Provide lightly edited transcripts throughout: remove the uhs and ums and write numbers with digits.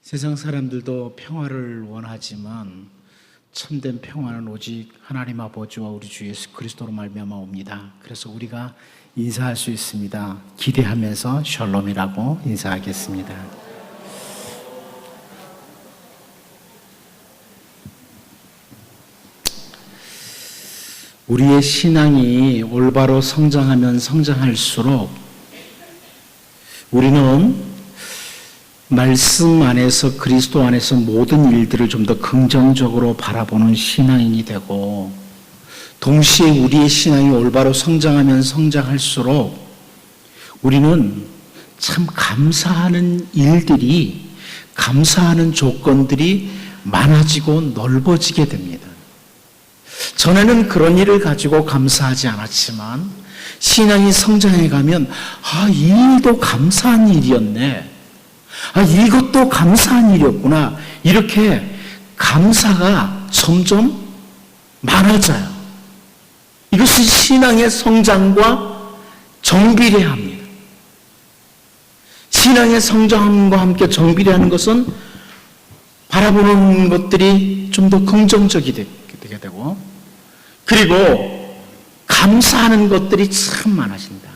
세상 사람들도 평화를 원하지만 참된 평화는 오직 하나님 아버지와 우리 주 예수 그리스도로 말미암아 옵니다. 그래서 우리가 인사할 수 있습니다. 기대하면서 샬롬이라고 인사하겠습니다. 우리의 신앙이 올바로 성장하면 성장할수록 우리는 말씀 안에서 그리스도 안에서 모든 일들을 좀 더 긍정적으로 바라보는 신앙인이 되고, 동시에 우리의 신앙이 올바로 성장하면 성장할수록 우리는 참 감사하는 일들이, 감사하는 조건들이 많아지고 넓어지게 됩니다. 전에는 그런 일을 가지고 감사하지 않았지만 신앙이 성장해 가면 이 일도 감사한 일이었네, 이것도 감사한 일이었구나, 이렇게 감사가 점점 많아져요. 이것이 신앙의 성장과 정비례합니다. 신앙의 성장함과 함께 정비례하는 것은 바라보는 것들이 좀 더 긍정적이 되게 되고, 그리고 감사하는 것들이 참 많아진다.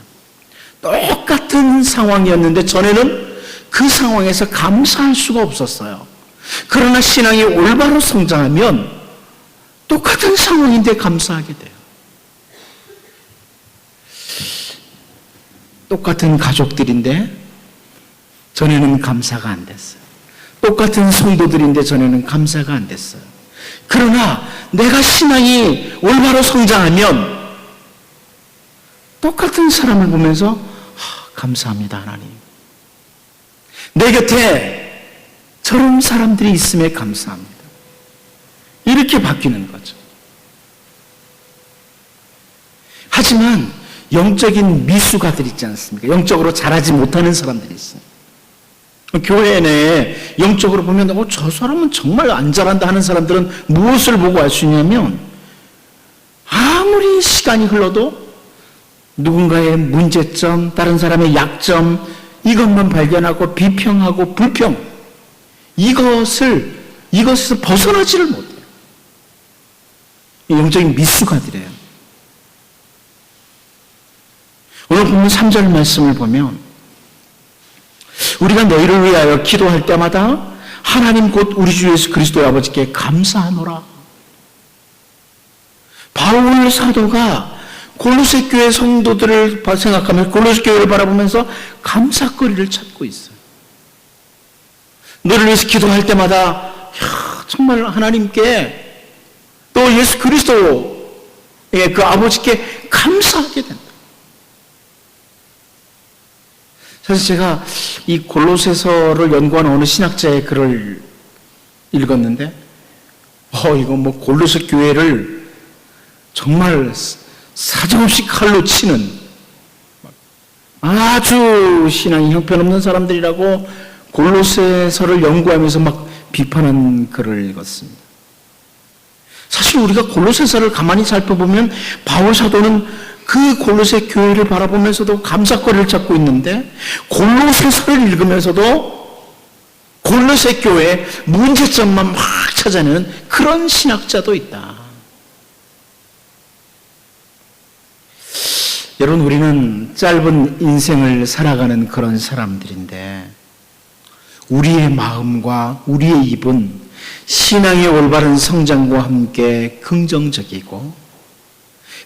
똑같은 상황이었는데 전에는 그 상황에서 감사할 수가 없었어요. 그러나 신앙이 올바로 성장하면 똑같은 상황인데 감사하게 돼요. 똑같은 가족들인데 전에는 감사가 안 됐어요. 똑같은 성도들인데 전에는 감사가 안 됐어요. 그러나 내가 신앙이 올바로 성장하면 똑같은 사람을 보면서 감사합니다 하나님, 내 곁에 저런 사람들이 있음에 감사합니다, 이렇게 바뀌는 거죠. 하지만 영적인 미숙아들 있지 않습니까? 영적으로 자라지 못하는 사람들이 있어요. 교회 내에 영적으로 보면 저 사람은 정말 안 자란다 하는 사람들은 무엇을 보고 알 수 있냐면, 아무리 시간이 흘러도 누군가의 문제점, 다른 사람의 약점, 이것만 발견하고 비평하고 불평, 이것에서 벗어나지를 못해요. 영적인 미숙아들이에요. 오늘 보면 3절 말씀을 보면, 우리가 너희를 위하여 기도할 때마다 하나님 곧 우리 주 예수 그리스도의 아버지께 감사하노라. 바울 사도가 골로새 교회 성도들을 생각하며 골로새 교회를 바라보면서 감사거리를 찾고 있어요. 너를 위해서 기도할 때마다 정말 하나님께 또 예수 그리스도의 그 아버지께 감사하게 된다. 사실 제가 이 골로새서를 연구한 어느 신학자의 글을 읽었는데, 이거 골로새 교회를 정말 사정없이 칼로 치는 아주 신앙이 형편없는 사람들이라고 골로새서를 연구하면서 막 비판한 글을 읽었습니다. 사실 우리가 골로새서를 가만히 살펴보면 바울 사도는 그 골로새 교회를 바라보면서도 감사거리를 찾고 있는데, 골로새서를 읽으면서도 골로새 교회의 문제점만 막 찾아내는 그런 신학자도 있다. 여러분, 우리는 짧은 인생을 살아가는 그런 사람들인데, 우리의 마음과 우리의 입은 신앙의 올바른 성장과 함께 긍정적이고,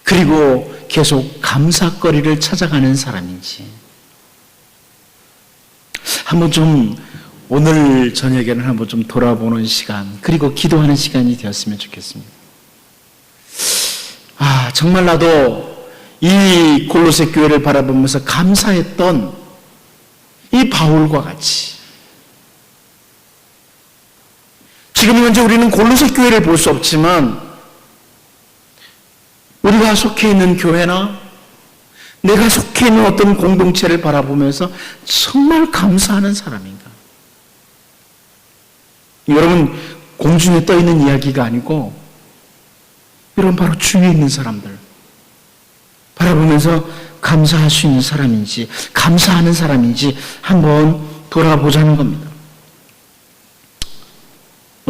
그리고 계속 감사거리를 찾아가는 사람인지, 한번 좀 오늘 저녁에는 한번 좀 돌아보는 시간, 그리고 기도하는 시간이 되었으면 좋겠습니다. 정말 나도 이 골로새 교회를 바라보면서 감사했던 이 바울과 같이, 지금 현재 우리는 골로새 교회를 볼 수 없지만 우리가 속해 있는 교회나 내가 속해 있는 어떤 공동체를 바라보면서 정말 감사하는 사람인가? 여러분, 공중에 떠 있는 이야기가 아니고, 여러분 바로 주위에 있는 사람들 바라보면서 감사할 수 있는 사람인지, 감사하는 사람인지 한번 돌아보자는 겁니다.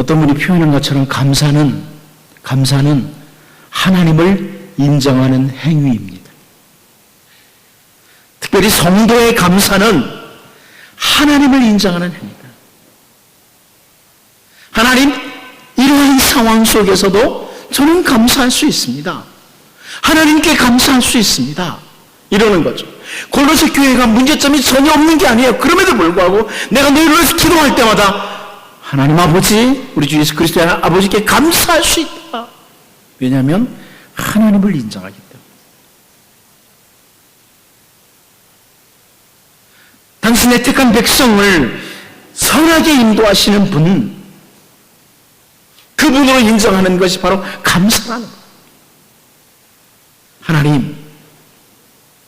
어떤 분이 표현한 것처럼 감사는 하나님을 인정하는 행위입니다. 특별히 성도의 감사는 하나님을 인정하는 행위다. 하나님, 이러한 상황 속에서도 저는 감사할 수 있습니다. 하나님께 감사할 수 있습니다. 이러는 거죠. 골로새 교회가 문제점이 전혀 없는 게 아니에요. 그럼에도 불구하고 내가 너희를 위해서 기도할 때마다 하나님 아버지, 우리 주 예수 그리스도의 아버지께 감사할 수 있다. 왜냐하면 하나님을 인정하기 때문에. 당신의 택한 백성을 선하게 인도하시는 분, 그분으로 인정하는 것이 바로 감사라는 거예요. 하나님,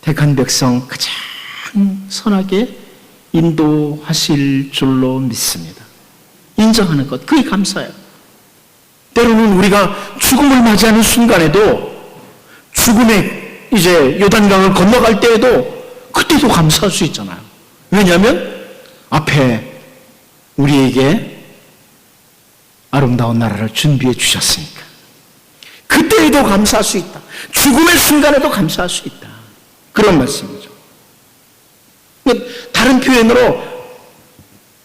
택한 백성 가장 선하게 인도하실 줄로 믿습니다. 인정하는 것, 그게 감사예요. 때로는 우리가 죽음을 맞이하는 순간에도, 죽음의 이제 요단강을 건너갈 때에도 그때도 감사할 수 있잖아요. 왜냐하면 앞에 우리에게 아름다운 나라를 준비해 주셨으니까. 그때에도 감사할 수 있다. 죽음의 순간에도 감사할 수 있다. 그런 말씀이죠. 다른 표현으로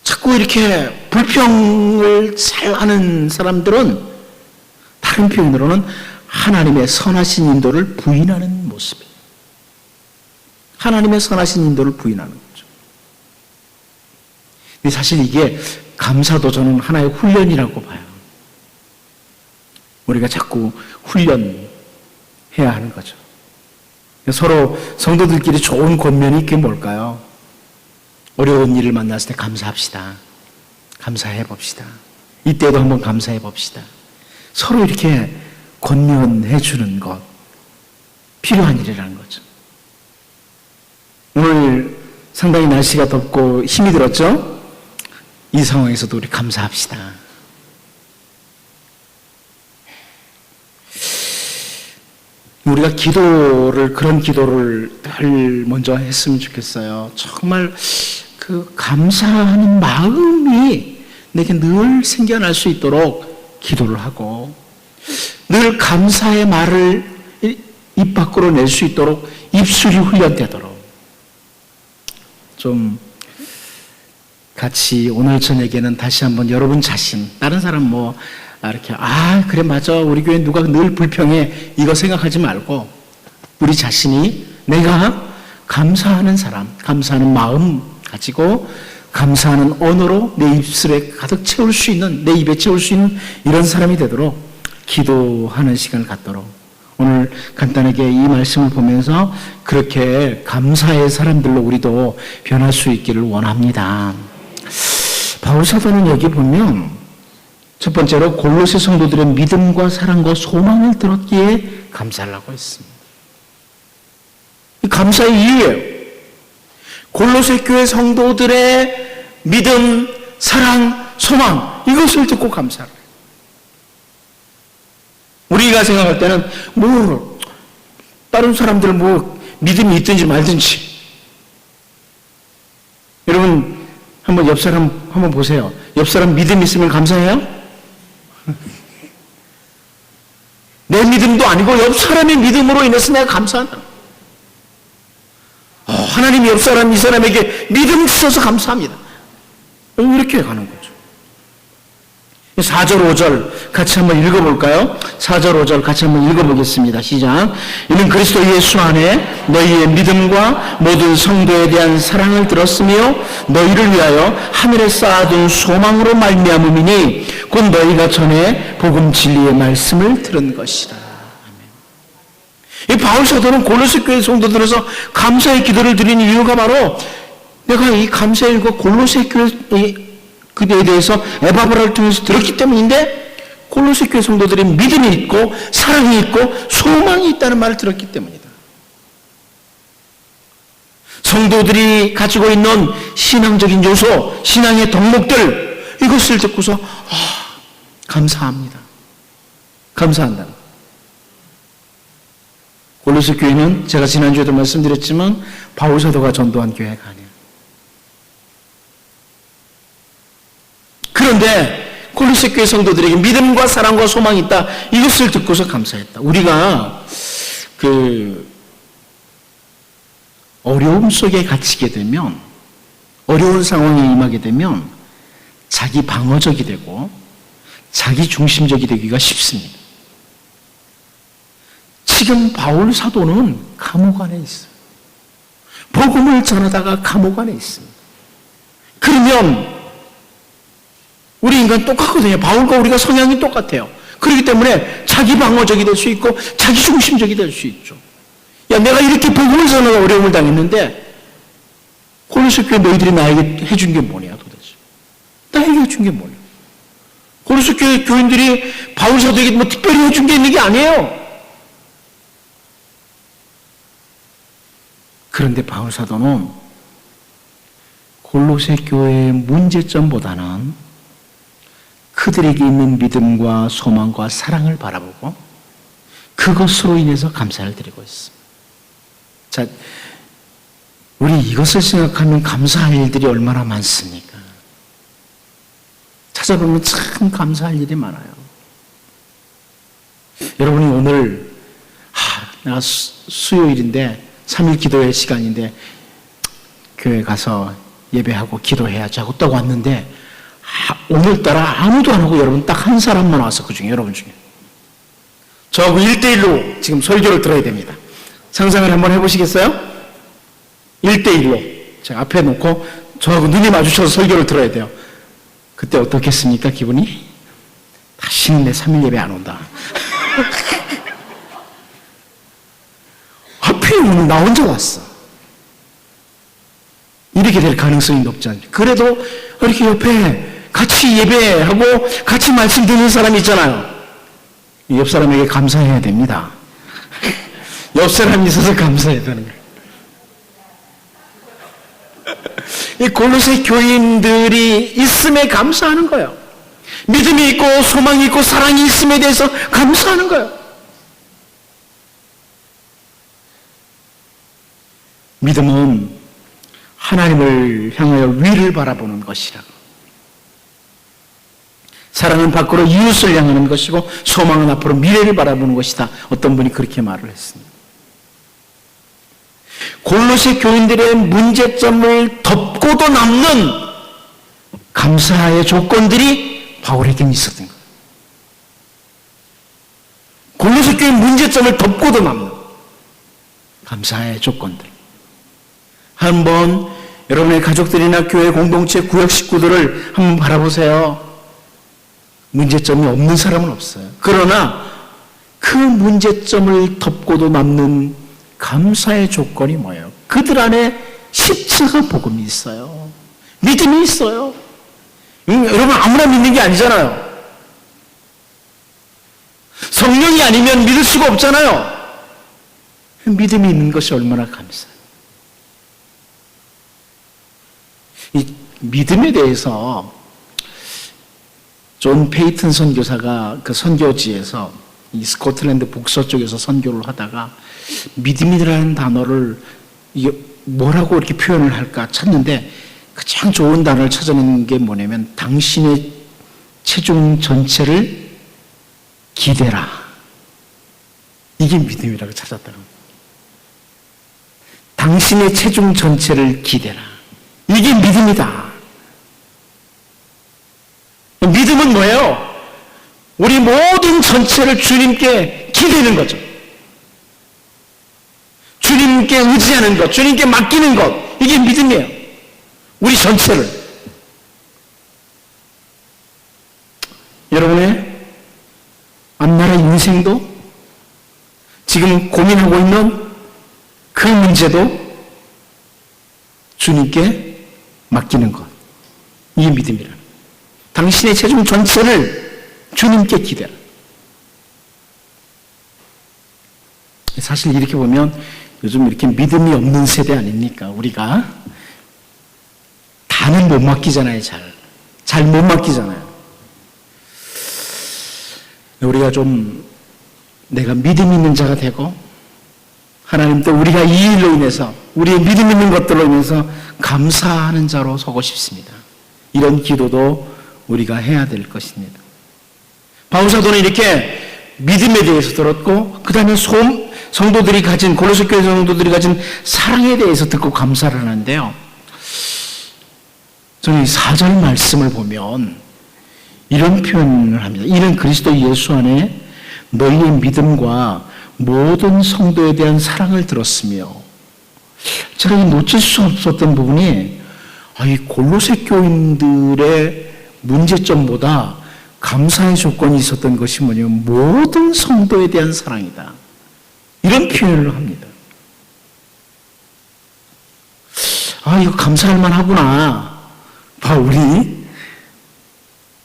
자꾸 이렇게 불평을 잘 하는 사람들은 다른 표현으로는 하나님의 선하신 인도를 부인하는 모습이에요. 하나님의 선하신 인도를 부인하는 거죠. 근데 사실 이게 감사도 저는 하나의 훈련이라고 봐요. 우리가 자꾸 훈련해야 하는 거죠. 서로 성도들끼리 좋은 권면이 그게 뭘까요? 어려운 일을 만났을 때 감사합시다. 감사해 봅시다. 이때도 한번 감사해 봅시다. 서로 이렇게 권면해 주는 것, 필요한 일이라는 거죠. 오늘 상당히 날씨가 덥고 힘이 들었죠? 이 상황에서도 우리 감사합시다. 우리가 그런 기도를 늘 먼저 했으면 좋겠어요. 정말 그 감사하는 마음이 내게 늘 생겨날 수 있도록 기도를 하고, 늘 감사의 말을 입 밖으로 낼 수 있도록 입술이 훈련되도록 좀 같이 오늘 저녁에는 다시 한번 여러분 자신, 다른 사람 이렇게 그래 맞아 우리 교회 누가 늘 불평해 이거 생각하지 말고 우리 자신이 내가 감사하는 사람, 감사하는 마음 가지고 감사하는 언어로 내 입술에 가득 채울 수 있는, 내 입에 채울 수 있는 이런 사람이 되도록 기도하는 시간을 갖도록 오늘 간단하게 이 말씀을 보면서 그렇게 감사의 사람들로 우리도 변할 수 있기를 원합니다. 바울 사도는 여기 보면 첫 번째로 골로새 성도들의 믿음과 사랑과 소망을 들었기에 감사를 하고 있습니다. 이 감사의 이유예요. 골로새 교회 성도들의 믿음, 사랑, 소망 이것을 듣고 감사를 해요. 우리가 생각할 때는 다른 사람들 믿음이 있든지 말든지, 여러분 한번 옆 사람 한번 보세요. 옆 사람 믿음 있으면 감사해요? 내 믿음도 아니고 옆 사람의 믿음으로 인해서 내가 감사한다. 하나님이 옆 사람 이 사람에게 믿음 주셔서 감사합니다. 이렇게 가는 거죠. 4절 5절 같이 한번 읽어볼까요? 4절 5절 같이 한번 읽어보겠습니다. 시작. 이는 그리스도 예수 안에 너희의 믿음과 모든 성도에 대한 사랑을 들었으며 너희를 위하여 하늘에 쌓아둔 소망으로 말미암음이니 곧 너희가 전에 복음 진리의 말씀을 들은 것이라. 이 바울 사도는 골로새 교회 성도들에서 감사의 기도를 드리는 이유가 바로 내가 이 감사의 일과 골로새 교회 그에 대해서 에바브라를 통해서 들었기 때문인데, 골로새 교회 성도들이 믿음이 있고 사랑이 있고 소망이 있다는 말을 들었기 때문이다. 성도들이 가지고 있는 신앙적인 요소, 신앙의 덕목들, 이것을 듣고서 감사합니다. 감사한다. 골로새 교회는 제가 지난주에도 말씀드렸지만 바울 사도가 전도한 교회가 아니에요. 그런데 골로새 교회 성도들에게 믿음과 사랑과 소망이 있다. 이것을 듣고서 감사했다. 우리가 어려움 속에 갇히게 되면, 어려운 상황에 임하게 되면 자기 방어적이 되고 자기 중심적이 되기가 쉽습니다. 지금 바울 사도는 감옥 안에 있어요. 복음을 전하다가 감옥 안에 있습니다. 그러면 우리 인간 똑같거든요. 바울과 우리가 성향이 똑같아요. 그렇기 때문에 자기 방어적이 될 수 있고 자기 중심적이 될 수 있죠. 야, 내가 이렇게 복음을 전하다 어려움을 당했는데 골로새 교회 너희들이 나에게 해준 게 뭐냐 도대체. 나에게 해준 게 뭐냐. 골로새 교회 교인들이 바울 사도에게 뭐 특별히 해준 게 있는 게 아니에요. 그런데 바울 사도는 골로새 교회의 문제점보다는 그들에게 있는 믿음과 소망과 사랑을 바라보고 그것으로 인해서 감사를 드리고 있습니다. 자, 우리 이것을 생각하면 감사할 일들이 얼마나 많습니까? 찾아보면 참 감사할 일이 많아요. 여러분이 오늘 내가 수요일인데 3일 기도회 시간인데 교회 가서 예배하고 기도해야지 하고 딱 왔는데 오늘따라 아무도 안 하고 여러분 딱 한 사람만 와서 그중에 여러분 중에 저하고 1대1로 지금 설교를 들어야 됩니다. 상상을 한번 해보시겠어요? 1대1로 제가 앞에 놓고 저하고 눈이 마주쳐서 설교를 들어야 돼요. 그때 어떻겠습니까? 기분이? 다시는 내 3일 예배 안 온다. 하필 오늘 나 혼자 왔어. 이렇게 될 가능성이 높지 않죠. 그래도 이렇게 옆에 같이 예배하고 같이 말씀 듣는 사람이 있잖아요. 옆 사람에게 감사해야 됩니다. 옆 사람이 있어서 감사해야 되는 거예요. 이 골로새 교인들이 있음에 감사하는 거예요. 믿음이 있고 소망이 있고 사랑이 있음에 대해서 감사하는 거예요. 믿음은 하나님을 향하여 위를 바라보는 것이라고. 사랑은 밖으로 이웃을 향하는 것이고 소망은 앞으로 미래를 바라보는 것이다. 어떤 분이 그렇게 말을 했습니다. 골로새 교인들의 문제점을 덮고도 남는 감사의 조건들이 바울에게는 있었던 거예요. 골로새 교인 문제점을 덮고도 남는 감사의 조건들. 한번 여러분의 가족들이나 교회 공동체 구역 식구들을 한번 바라보세요. 문제점이 없는 사람은 없어요. 그러나 그 문제점을 덮고도 남는 감사의 조건이 뭐예요? 그들 안에 십자가 복음이 있어요. 믿음이 있어요. 여러분 아무나 믿는 게 아니잖아요. 성령이 아니면 믿을 수가 없잖아요. 믿음이 있는 것이 얼마나 감사해요. 이 믿음에 대해서 존 페이튼 선교사가 그 선교지에서 이 스코틀랜드 북서쪽에서 선교를 하다가 믿음이라는 단어를 이게 뭐라고 이렇게 표현을 할까 찾는데 가장 좋은 단어를 찾아내는 게 뭐냐면 당신의 체중 전체를 기대라. 이게 믿음이라고 찾았다는 거예요. 당신의 체중 전체를 기대라. 이게 믿음이다. 믿음은 뭐예요? 우리 모든 전체를 주님께 기대는 거죠. 주님께 의지하는 것, 주님께 맡기는 것, 이게 믿음이에요. 우리 전체를. 여러분의 앞나라 인생도 지금 고민하고 있는 그 문제도 주님께 맡기는 것, 이게 믿음이라. 당신의 체중 전체를 주님께 기대라. 사실 이렇게 보면 요즘 이렇게 믿음이 없는 세대 아닙니까? 우리가 다는 못 맡기잖아요. 잘 못 맡기잖아요. 우리가 좀 내가 믿음 있는 자가 되고 하나님 또 우리가 이 일로 인해서 우리의 믿음 있는 것들로 인해서 감사하는 자로 서고 싶습니다. 이런 기도도 우리가 해야 될 것입니다. 바울 사도는 이렇게 믿음에 대해서 들었고 그 다음에 성도들이 가진 고로새 교회 성도들이 가진 사랑에 대해서 듣고 감사를 하는데요. 저는 이 4절 말씀을 보면 이런 표현을 합니다. 이는 그리스도 예수 안에 너희의 믿음과 모든 성도에 대한 사랑을 들었으며, 제가 놓칠 수 없었던 부분이 이 골로새 교인들의 문제점보다 감사의 조건이 있었던 것이 뭐냐면 모든 성도에 대한 사랑이다. 이런 표현을 합니다. 이거 감사할 만하구나. 바울이.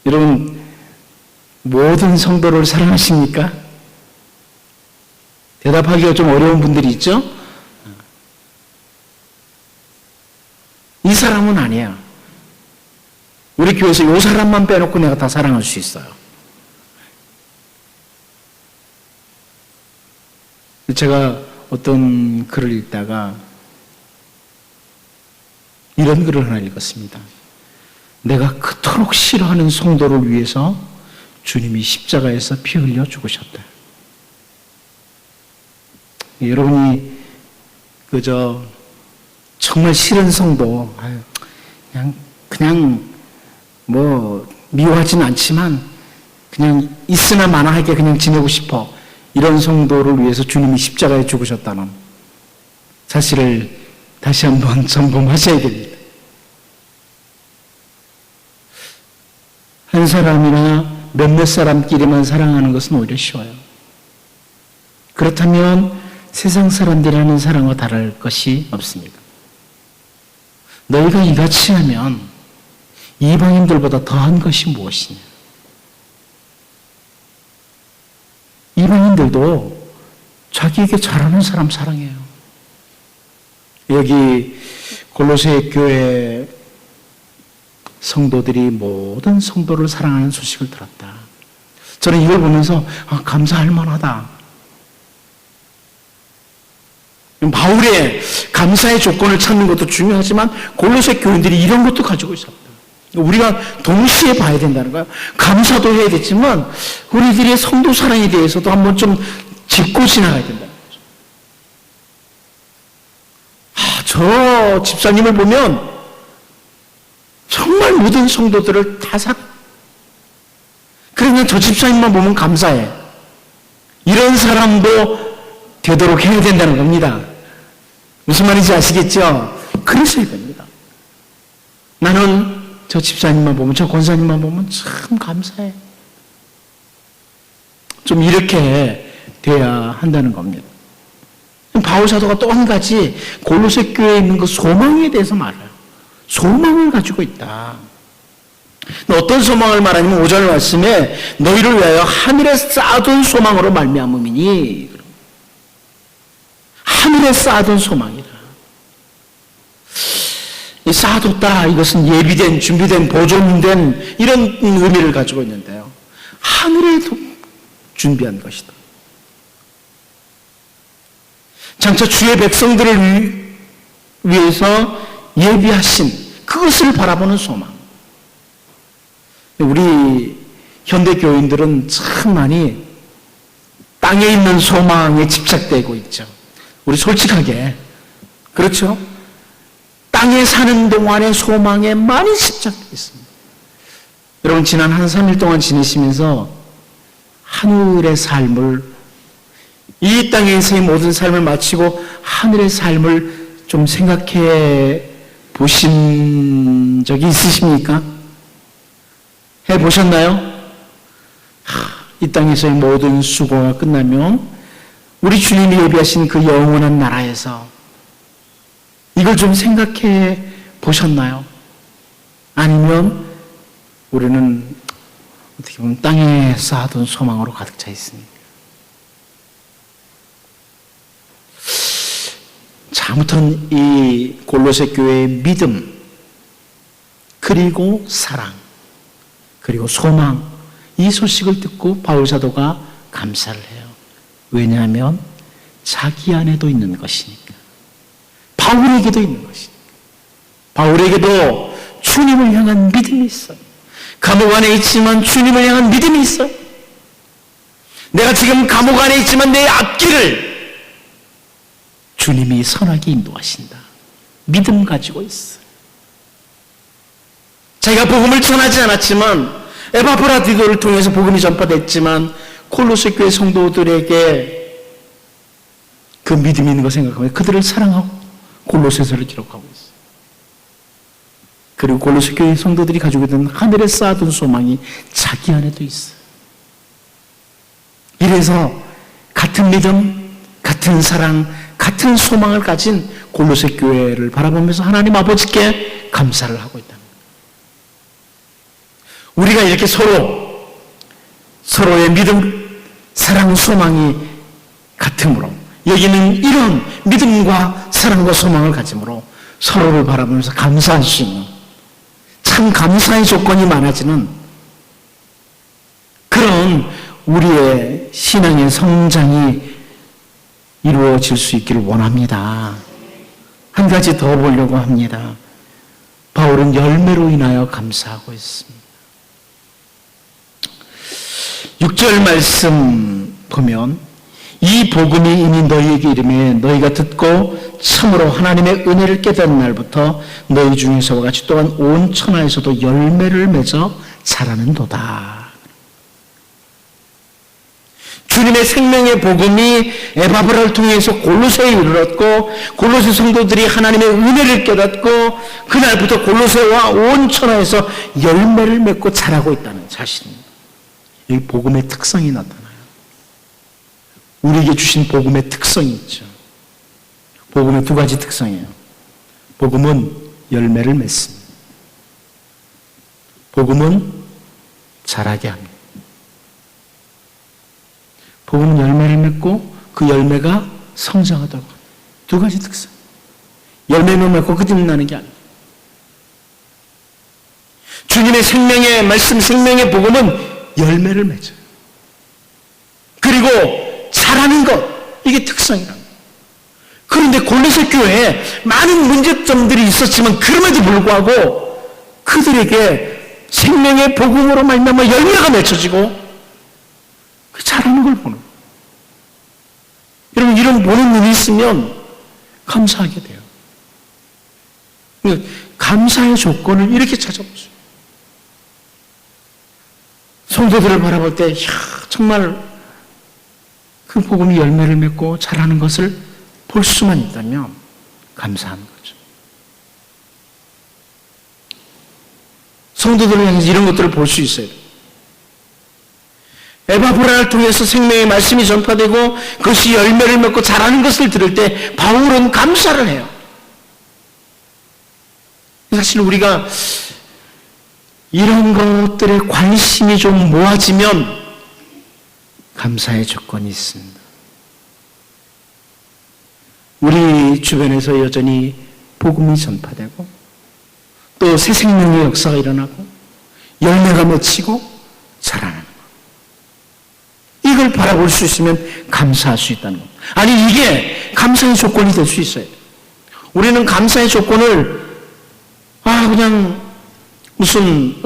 여러분, 모든 성도를 사랑하십니까? 대답하기가 좀 어려운 분들이 있죠? 이 사람은 아니야. 우리 교회에서 이 사람만 빼놓고 내가 다 사랑할 수 있어요. 제가 어떤 글을 읽다가 이런 글을 하나 읽었습니다. 내가 그토록 싫어하는 성도를 위해서 주님이 십자가에서 피 흘려 죽으셨다. 여러분이 정말 싫은 성도, 그냥 미워하진 않지만 그냥 있으나 마나하게 그냥 지내고 싶어, 이런 성도를 위해서 주님이 십자가에 죽으셨다는 사실을 다시 한번 점검하셔야 됩니다. 한 사람이나 몇몇 사람끼리만 사랑하는 것은 오히려 쉬워요. 그렇다면 세상 사람들이 하는 사랑과 다를 것이 없습니다. 너희가 이같이 하면 이방인들보다 더한 것이 무엇이냐? 이방인들도 자기에게 잘하는 사람 사랑해요. 여기 골로새 교회 성도들이 모든 성도를 사랑하는 소식을 들었다. 저는 이걸 보면서 감사할 만하다. 바울의 감사의 조건을 찾는 것도 중요하지만 골로새 교인들이 이런 것도 가지고 있었다. 우리가 동시에 봐야 된다는 거예요. 감사도 해야 되지만 우리들의 성도 사랑에 대해서도 한번 좀 짚고 지나가야 된다는 거죠. 저 집사님을 보면 정말 모든 성도들을 다 사랑. 그러면 저 집사님만 보면 감사해. 이런 사람도 되도록 해야 된다는 겁니다. 무슨 말인지 아시겠죠? 그래서 이겁니다. 나는 저 집사님만 보면, 저 권사님만 보면 참 감사해. 좀 이렇게 돼야 한다는 겁니다. 바울 사도가 또 한 가지 골로새 교회에 있는 그 소망에 대해서 말해요. 소망을 가지고 있다. 어떤 소망을 말하냐면 5절 말씀에 너희를 위하여 하늘에 쌓아둔 소망으로 말미암음이니, 하늘에 쌓아둔 소망이다. 쌓아뒀다, 이것은 예비된, 준비된, 보존된 이런 의미를 가지고 있는데요. 하늘에 준비한 것이다. 장차 주의 백성들을 위해서 예비하신 그것을 바라보는 소망. 우리 현대 교인들은 참 많이 땅에 있는 소망에 집착되고 있죠. 우리 솔직하게. 그렇죠? 땅에 사는 동안의 소망에 많이 집착되어 있습니다. 여러분, 지난 한 3일 동안 지내시면서 하늘의 삶을, 이 땅에서의 모든 삶을 마치고 하늘의 삶을 좀 생각해 보신 적이 있으십니까? 해보셨나요? 이 땅에서의 모든 수고가 끝나면 우리 주님이 예비하신 그 영원한 나라에서 이걸 좀 생각해 보셨나요? 아니면 우리는 어떻게 보면 땅에 쌓아둔 소망으로 가득 차 있습니다. 자, 아무튼 이 골로새 교회의 믿음, 그리고 사랑, 그리고 소망, 이 소식을 듣고 바울 사도가 감사를 해요. 왜냐하면 자기 안에도 있는 것이니까. 바울에게도 있는 것이니까. 바울에게도 주님을 향한 믿음이 있어요. 감옥 안에 있지만 주님을 향한 믿음이 있어. 내가 지금 감옥 안에 있지만 내 앞길을 주님이 선하게 인도하신다. 믿음 가지고 있어. 자기가 복음을 전하지 않았지만 에바브라디도를 통해서 복음이 전파됐지만 콜로새 교회 성도들에게 그 믿음이 있는 거 생각하면 그들을 사랑하고 골로새서를 기록하고 있어요. 그리고 골로새 교회 성도들이 가지고 있는 하늘에 쌓아둔 소망이 자기 안에도 있어요. 이래서 같은 믿음, 같은 사랑, 같은 소망을 가진 골로새 교회를 바라보면서 하나님 아버지께 감사를 하고 있다. 우리가 이렇게 서로의 믿음, 사랑, 소망이 같으므로 여기는 이런 믿음과 사랑과 소망을 가짐으로 서로를 바라보면서 감사할 수 있는 참 감사의 조건이 많아지는 그런 우리의 신앙의 성장이 이루어질 수 있기를 원합니다. 한 가지 더 보려고 합니다. 바울은 열매로 인하여 감사하고 있습니다. 6절 말씀 보면 이 복음이 이미 너희에게 이르매 너희가 듣고 참으로 하나님의 은혜를 깨달은 날부터 너희 중에서와 같이 또한 온 천하에서도 열매를 맺어 자라는도다. 주님의 생명의 복음이 에바브라를 통해서 골로새에 이르렀고 골로새 성도들이 하나님의 은혜를 깨닫고 그날부터 골로새와 온 천하에서 열매를 맺고 자라고 있다는 사실입니다. 이 복음의 특성이 나타나요. 우리에게 주신 복음의 특성이 있죠. 복음의 두 가지 특성이에요. 복음은 열매를 맺습니다. 복음은 자라게 합니다. 복음은 열매를 맺고 그 열매가 성장하다고 합니다. 두 가지 특성. 열매만 맺고 끝이 나는 게 아니에요. 주님의 생명의 말씀, 생명의 복음은 열매를 맺어요. 그리고 자라는 것, 이게 특성이랍니다. 그런데 골로새 교회에 많은 문제점들이 있었지만 그럼에도 불구하고 그들에게 생명의 복음으로 말미암아 열매가 맺혀지고 자라는 걸 보는 거예요. 여러분, 이런 보는 눈이 있으면 감사하게 돼요. 감사의 조건을 이렇게 찾아보세요. 성도들을 바라볼 때 정말 그 복음이 열매를 맺고 자라는 것을 볼 수만 있다면 감사하는 거죠. 성도들을 향해서 이런 것들을 볼 수 있어요. 에바브라를 통해서 생명의 말씀이 전파되고 그것이 열매를 맺고 자라는 것을 들을 때 바울은 감사를 해요. 사실 우리가 이런 것들에 관심이 좀 모아지면 감사의 조건이 있습니다. 우리 주변에서 여전히 복음이 전파되고 또 새 생명의 역사가 일어나고 열매가 맺히고 자라는 것. 이걸 바라볼 수 있으면 감사할 수 있다는 것. 아니, 이게 감사의 조건이 될 수 있어요. 우리는 감사의 조건을 그냥 무슨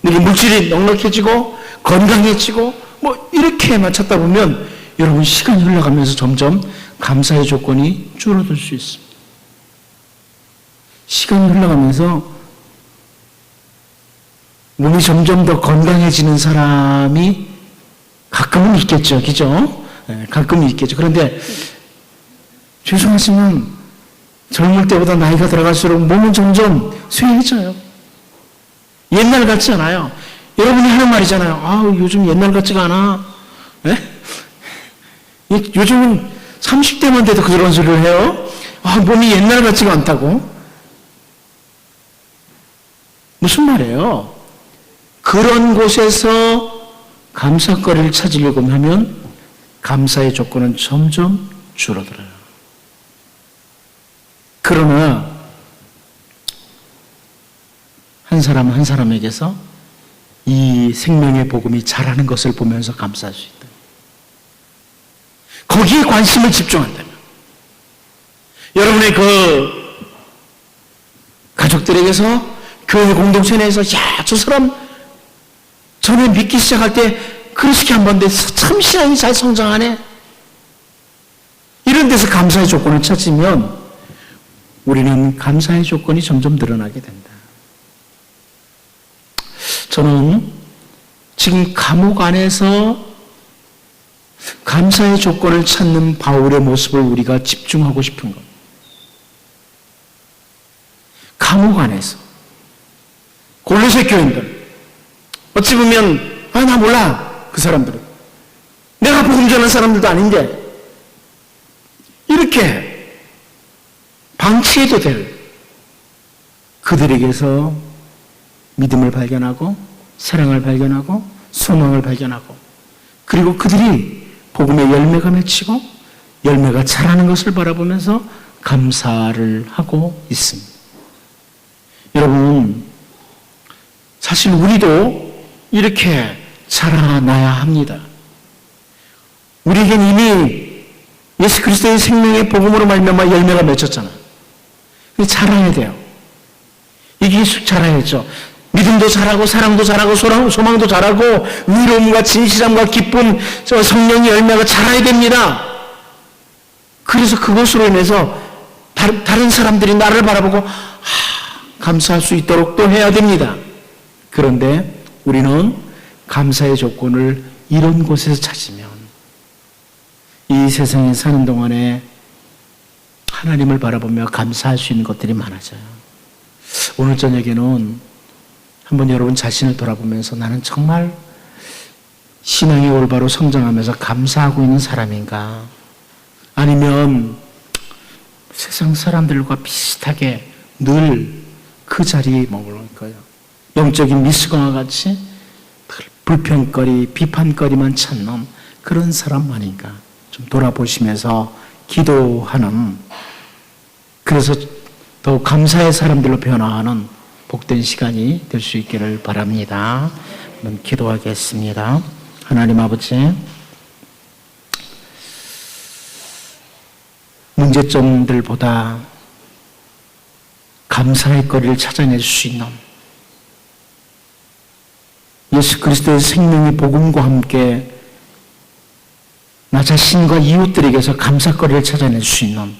물질이 넉넉해지고 건강해지고 이렇게만 찾다 보면 여러분 시간이 흘러가면서 점점 감사의 조건이 줄어들 수 있습니다. 시간이 흘러가면서 몸이 점점 더 건강해지는 사람이 가끔은 있겠죠. 그죠? 네, 가끔은 있겠죠. 그런데 죄송하지만 젊을 때보다 나이가 들어갈수록 몸은 점점 쇠해져요. 옛날 같지 않아요. 여러분이 하는 말이잖아요. 요즘 옛날 같지가 않아. 네? 요즘은 30대만 돼도 그런 소리를 해요. 몸이 옛날 같지가 않다고. 무슨 말이에요? 그런 곳에서 감사거리를 찾으려고 하면 감사의 조건은 점점 줄어들어요. 그러나 한 사람 한 사람에게서 이 생명의 복음이 자라는 것을 보면서 감사할 수 있다. 거기에 관심을 집중한다면 여러분의 그 가족들에게서 교회 공동체 내에서 저 사람 전에 믿기 시작할 때 그렇게 한 번 돼서 참 신앙이 잘 성장하네. 이런 데서 감사의 조건을 찾으면 우리는 감사의 조건이 점점 늘어나게 된다. 저는 지금 감옥 안에서 감사의 조건을 찾는 바울의 모습을 우리가 집중하고 싶은 것. 감옥 안에서 골로새 교인들 어찌 보면 나 몰라 그 사람들은 내가 복음 전하는 사람들도 아닌데 이렇게 방치해도 될 그들에게서 믿음을 발견하고 사랑을 발견하고 소망을 발견하고 그리고 그들이 복음의 열매가 맺히고 열매가 자라는 것을 바라보면서 감사를 하고 있습니다. 여러분, 사실 우리도 이렇게 자라나야 합니다. 우리에겐 이미 예수 그리스도의 생명의 복음으로 말미암아 열매가 맺혔잖아. 자라야 돼요. 이게 자라야죠. 믿음도 자라고 사랑도 자라고 소망도 자라고 의로움과 진실함과 기쁨, 성령의 열매가 자라야 됩니다. 그래서 그것으로 인해서 다른 사람들이 나를 바라보고 감사할 수 있도록 또 해야 됩니다. 그런데 우리는 감사의 조건을 이런 곳에서 찾으면 이 세상에 사는 동안에 하나님을 바라보며 감사할 수 있는 것들이 많아져요. 오늘 저녁에는 한번 여러분 자신을 돌아보면서 나는 정말 신앙이 올바로 성장하면서 감사하고 있는 사람인가? 아니면 세상 사람들과 비슷하게 늘 그 자리에 머무는 거예요. 영적인 미숙아와 같이 불평거리, 비판거리만 찾는 그런 사람 아닌가? 좀 돌아보시면서 기도하는, 그래서 더 감사의 사람들로 변화하는 복된 시간이 될 수 있기를 바랍니다. 그럼 기도하겠습니다. 하나님 아버지, 문제점들보다 감사의 거리를 찾아낼 수 있는 예수 그리스도의 생명의 복음과 함께 나 자신과 이웃들에게서 감사거리를 찾아낼 수 있는